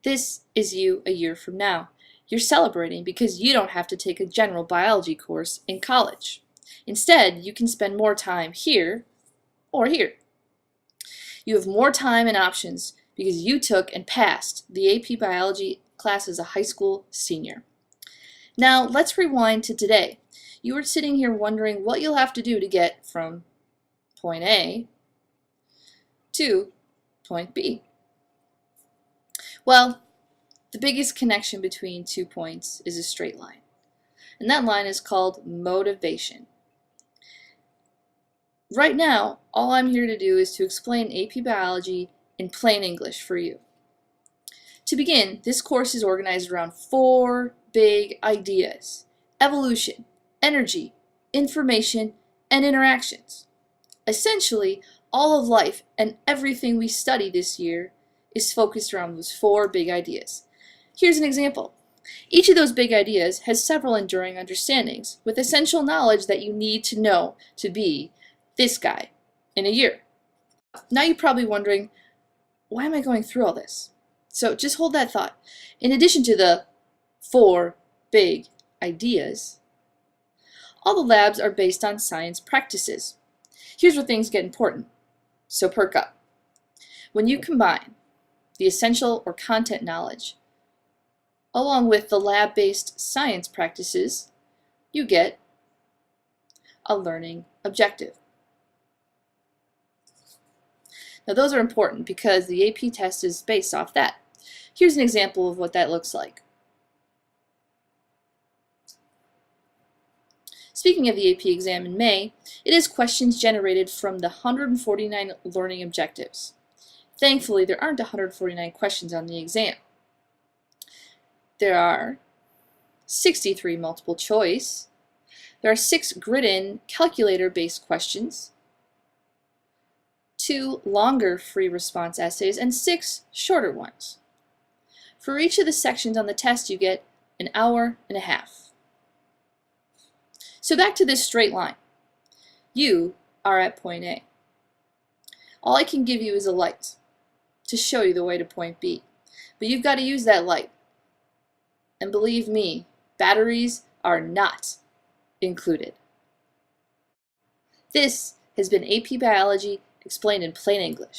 This is you a year from now. You're celebrating because you don't have to take a general biology course in college. Instead, you can spend more time here or here. You have more time and options because you took and passed the AP Biology class as a high school senior. Now, let's rewind to today. You are sitting here wondering what you'll have to do to get from point A to point B. Well, the biggest connection between 2 points is a straight line, and that line is called motivation. Right now, all I'm here to do is to explain AP Biology in plain English for you. To begin, this course is organized around 4 big ideas: evolution, energy, information, and interactions. Essentially, all of life and everything we study this year is focused around those 4 big ideas. Here's an example. Each of those big ideas has several enduring understandings with essential knowledge that you need to know to be this guy in a year. Now you're probably wondering, why am I going through all this? So just hold that thought. In addition to the 4 big ideas, all the labs are based on science practices. Here's where things get important, so perk up. When you combine the essential or content knowledge along with the lab-based science practices, you get a learning objective. Now those are important because the AP test is based off that. Here's an example of what that looks like. Speaking of the AP exam in May, it is questions generated from the 149 learning objectives. Thankfully, there aren't 149 questions on the exam. There are 63 multiple choice. There are 6 grid-in calculator-based questions, 2 longer free response essays, and 6 shorter ones. For each of the sections on the test, you get an hour and a half. So back to this straight line. You are at point A. All I can give you is a light to show you the way to point B. But you've got to use that light. And believe me, batteries are not included. This has been AP Biology explained in plain English.